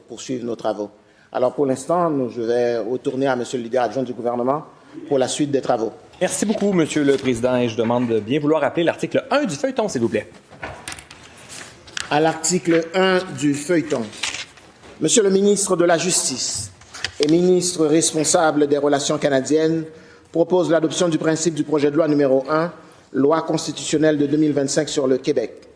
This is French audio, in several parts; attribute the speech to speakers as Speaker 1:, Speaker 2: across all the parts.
Speaker 1: poursuivre nos travaux. Alors, pour l'instant, je vais retourner à Monsieur le leader adjoint du gouvernement pour la suite des travaux.
Speaker 2: Merci beaucoup, Monsieur le Président, et je demande de bien vouloir rappeler l'article 1 du feuilleton, s'il vous plaît.
Speaker 1: À l'article 1 du feuilleton, Monsieur le ministre de la Justice et ministre responsable des Relations canadiennes propose l'adoption du principe du projet de loi numéro 1, loi constitutionnelle de 2025 sur le Québec.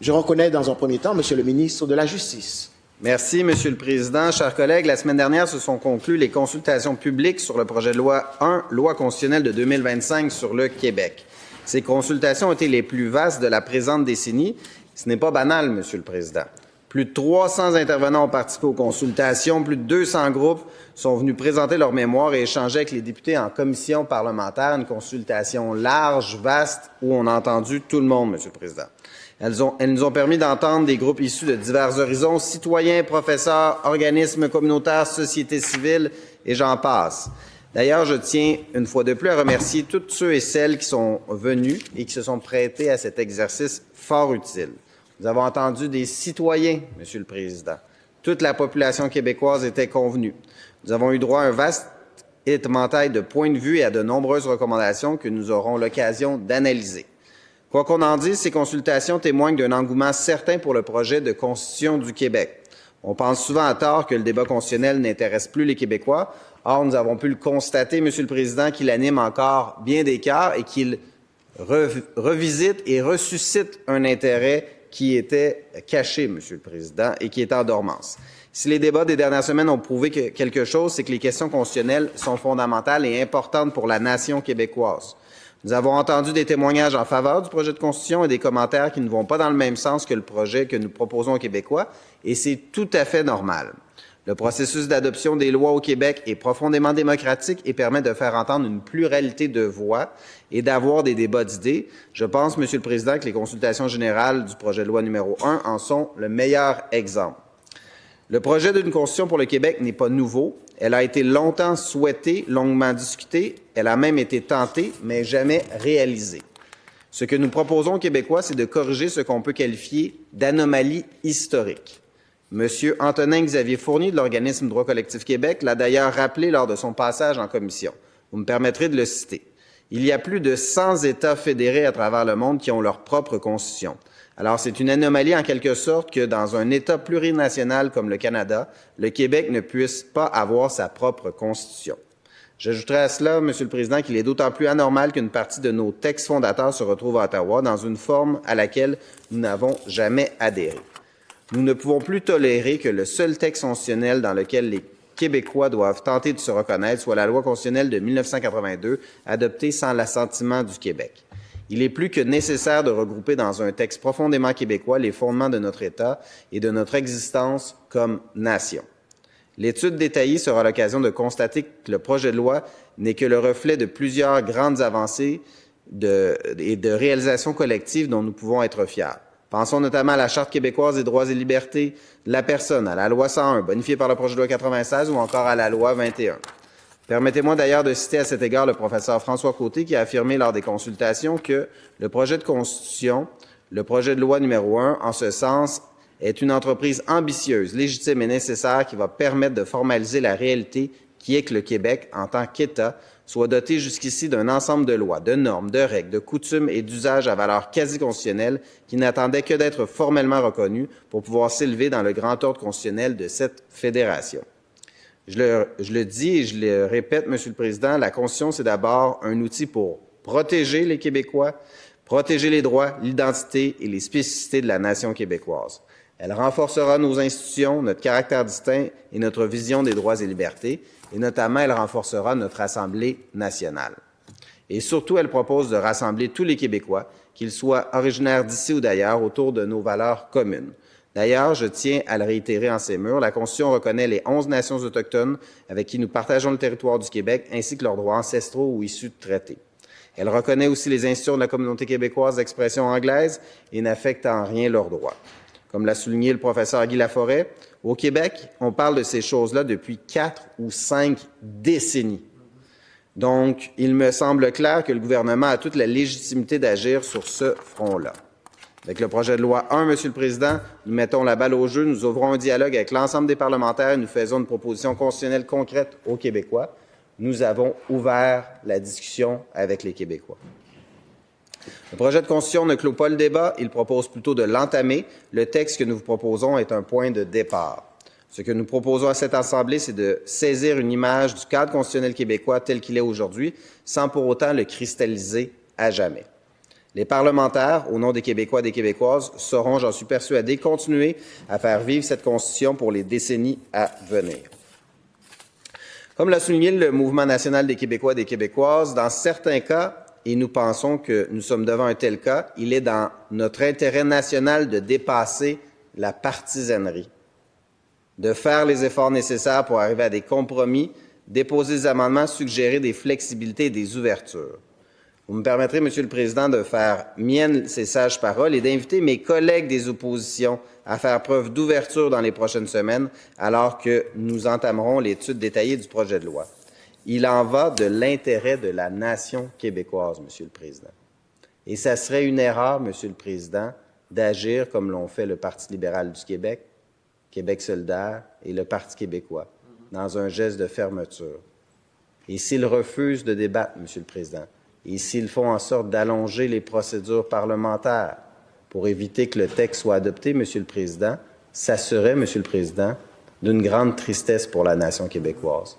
Speaker 1: Je reconnais dans un premier temps Monsieur le ministre de la Justice.
Speaker 3: Merci, Monsieur le Président. Chers collègues, la semaine dernière se sont conclues les consultations publiques sur le projet de loi 1, loi constitutionnelle de 2025 sur le Québec. Ces consultations ont été les plus vastes de la présente décennie. Ce n'est pas banal, Monsieur le Président. Plus de 300 intervenants ont participé aux consultations, plus de 200 groupes sont venus présenter leur mémoire et échanger avec les députés en commission parlementaire, une consultation large, vaste, où on a entendu tout le monde, Monsieur le Président. Elles nous ont permis d'entendre des groupes issus de divers horizons, citoyens, professeurs, organismes communautaires, sociétés civiles, et j'en passe. D'ailleurs, je tiens une fois de plus à remercier tous ceux et celles qui sont venus et qui se sont prêtés à cet exercice fort utile. Nous avons entendu des citoyens, Monsieur le Président. Toute la population québécoise était convenue. Nous avons eu droit à un vaste éventail de points de vue et à de nombreuses recommandations que nous aurons l'occasion d'analyser. Quoi qu'on en dise, ces consultations témoignent d'un engouement certain pour le projet de Constitution du Québec. On pense souvent à tort que le débat constitutionnel n'intéresse plus les Québécois. Or, nous avons pu le constater, Monsieur le Président, qu'il anime encore bien des cœurs et qu'il revisite et ressuscite un intérêt qui était caché, Monsieur le Président, et qui est en dormance. Si les débats des dernières semaines ont prouvé quelque chose, c'est que les questions constitutionnelles sont fondamentales et importantes pour la nation québécoise. Nous avons entendu des témoignages en faveur du projet de Constitution et des commentaires qui ne vont pas dans le même sens que le projet que nous proposons aux Québécois, et c'est tout à fait normal. Le processus d'adoption des lois au Québec est profondément démocratique et permet de faire entendre une pluralité de voix et d'avoir des débats d'idées. Je pense, Monsieur le Président, que les consultations générales du projet de loi numéro 1 en sont le meilleur exemple. Le projet d'une Constitution pour le Québec n'est pas nouveau. Elle a été longtemps souhaitée, longuement discutée. Elle a même été tentée, mais jamais réalisée. Ce que nous proposons aux Québécois, c'est de corriger ce qu'on peut qualifier d'anomalie historique. Monsieur Antonin-Xavier Fournier de l'organisme Droit collectif Québec l'a d'ailleurs rappelé lors de son passage en commission. Vous me permettrez de le citer. Il y a plus de 100 États fédérés à travers le monde qui ont leur propre constitution. Alors, c'est une anomalie en quelque sorte que dans un État plurinational comme le Canada, le Québec ne puisse pas avoir sa propre constitution. J'ajouterai à cela, Monsieur le Président, qu'il est d'autant plus anormal qu'une partie de nos textes fondateurs se retrouve à Ottawa dans une forme à laquelle nous n'avons jamais adhéré. Nous ne pouvons plus tolérer que le seul texte constitutionnel dans lequel les Québécois doivent tenter de se reconnaître soit la loi constitutionnelle de 1982, adoptée sans l'assentiment du Québec. Il est plus que nécessaire de regrouper dans un texte profondément québécois les fondements de notre État et de notre existence comme nation. L'étude détaillée sera l'occasion de constater que le projet de loi n'est que le reflet de plusieurs grandes avancées et de réalisations collectives dont nous pouvons être fiers. Pensons notamment à la Charte québécoise des droits et libertés de la personne, à la loi 101, bonifiée par le projet de loi 96 ou encore à la loi 21. Permettez-moi d'ailleurs de citer à cet égard le professeur François Côté qui a affirmé lors des consultations que le projet de Constitution, le projet de loi numéro 1, en ce sens, est une entreprise ambitieuse, légitime et nécessaire qui va permettre de formaliser la réalité qui est que le Québec, en tant qu'État, soit doté jusqu'ici d'un ensemble de lois, de normes, de règles, de coutumes et d'usages à valeur quasi-constitutionnelle qui n'attendaient que d'être formellement reconnus pour pouvoir s'élever dans le grand ordre constitutionnel de cette fédération. Je le dis et je le répète, Monsieur le Président, la Constitution, c'est d'abord un outil pour protéger les Québécois, protéger les droits, l'identité et les spécificités de la nation québécoise. Elle renforcera nos institutions, notre caractère distinct et notre vision des droits et libertés, et notamment, elle renforcera notre Assemblée nationale. Et surtout, elle propose de rassembler tous les Québécois, qu'ils soient originaires d'ici ou d'ailleurs, autour de nos valeurs communes. D'ailleurs, je tiens à le réitérer en ces murs, la Constitution reconnaît les 11 nations autochtones avec qui nous partageons le territoire du Québec, ainsi que leurs droits ancestraux ou issus de traités. Elle reconnaît aussi les institutions de la communauté québécoise d'expression anglaise et n'affecte en rien leurs droits. Comme l'a souligné le professeur Guy Laforêt, au Québec, on parle de ces choses-là depuis 4 ou 5 décennies. Donc, il me semble clair que le gouvernement a toute la légitimité d'agir sur ce front-là. Avec le projet de loi 1, Monsieur le Président, nous mettons la balle au jeu, nous ouvrons un dialogue avec l'ensemble des parlementaires et nous faisons une proposition constitutionnelle concrète aux Québécois. Nous avons ouvert la discussion avec les Québécois. Le projet de constitution ne clôt pas le débat, il propose plutôt de l'entamer. Le texte que nous vous proposons est un point de départ. Ce que nous proposons à cette Assemblée, c'est de saisir une image du cadre constitutionnel québécois tel qu'il est aujourd'hui, sans pour autant le cristalliser à jamais. Les parlementaires, au nom des Québécois et des Québécoises, sauront, j'en suis persuadé, continuer à faire vivre cette Constitution pour les décennies à venir. Comme l'a souligné le Mouvement national des Québécois et des Québécoises, dans certains cas, et nous pensons que nous sommes devant un tel cas, il est dans notre intérêt national de dépasser la partisanerie, de faire les efforts nécessaires pour arriver à des compromis, déposer des amendements, suggérer des flexibilités et des ouvertures. Vous me permettrez, Monsieur le Président, de faire miennes ces sages paroles et d'inviter mes collègues des oppositions à faire preuve d'ouverture dans les prochaines semaines, alors que nous entamerons l'étude détaillée du projet de loi. Il en va de l'intérêt de la nation québécoise, Monsieur le Président. Et ça serait une erreur, Monsieur le Président, d'agir comme l'ont fait le Parti libéral du Québec, Québec solidaire et le Parti québécois, dans un geste de fermeture. Et s'ils refusent de débattre, Monsieur le Président, et s'ils font en sorte d'allonger les procédures parlementaires pour éviter que le texte soit adopté, Monsieur le Président, ça serait, Monsieur le Président, d'une grande tristesse pour la nation québécoise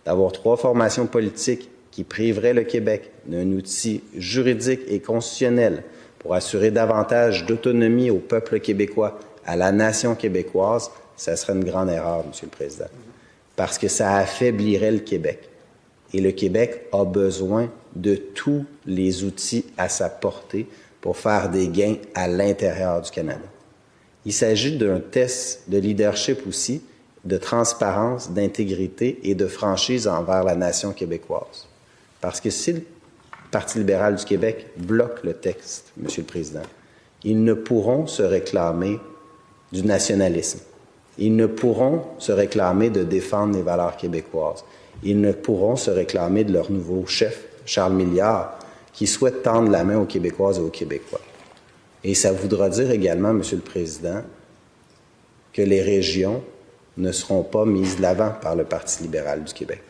Speaker 3: d'avoir 3 formations politiques qui priveraient le Québec d'un outil juridique et constitutionnel pour assurer davantage d'autonomie au peuple québécois, à la nation québécoise. Ça serait une grande erreur, Monsieur le Président, parce que ça affaiblirait le Québec. Et le Québec a besoin de tous les outils à sa portée pour faire des gains à l'intérieur du Canada. Il s'agit d'un test de leadership aussi, de transparence, d'intégrité et de franchise envers la nation québécoise. Parce que si le Parti libéral du Québec bloque le texte, Monsieur le Président, ils ne pourront se réclamer du nationalisme. Ils ne pourront se réclamer de défendre les valeurs québécoises. Ils ne pourront se réclamer de leur nouveau chef, Charles Milliard, qui souhaite tendre la main aux Québécoises et aux Québécois. Et ça voudra dire également, Monsieur le Président, que les régions ne seront pas mises de l'avant par le Parti libéral du Québec.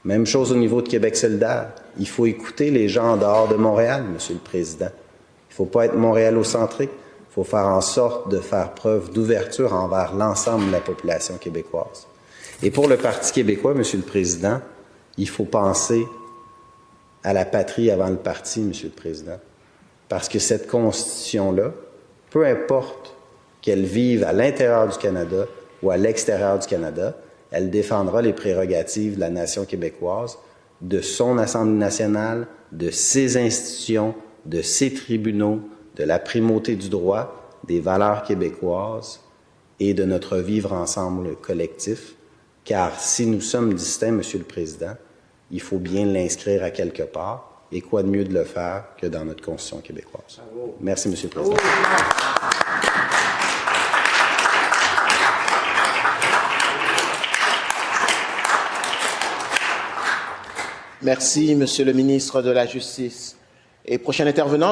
Speaker 3: Même chose au niveau de Québec solidaire. Il faut écouter les gens en dehors de Montréal, Monsieur le Président. Il ne faut pas être montréalocentrique. Il faut faire en sorte de faire preuve d'ouverture envers l'ensemble de la population québécoise. Et pour le Parti québécois, Monsieur le Président, il faut penser à la patrie avant le parti, Monsieur le Président. Parce que cette Constitution-là, peu importe qu'elle vive à l'intérieur du Canada ou à l'extérieur du Canada, elle défendra les prérogatives de la nation québécoise, de son Assemblée nationale, de ses institutions, de ses tribunaux, de la primauté du droit, des valeurs québécoises et de notre vivre ensemble collectif. Car si nous sommes distincts, Monsieur le Président, il faut bien l'inscrire à quelque part. Et quoi de mieux de le faire que dans notre Constitution québécoise. Merci, Monsieur le Président.
Speaker 1: Merci, Monsieur le ministre de la Justice. Et prochain intervenant.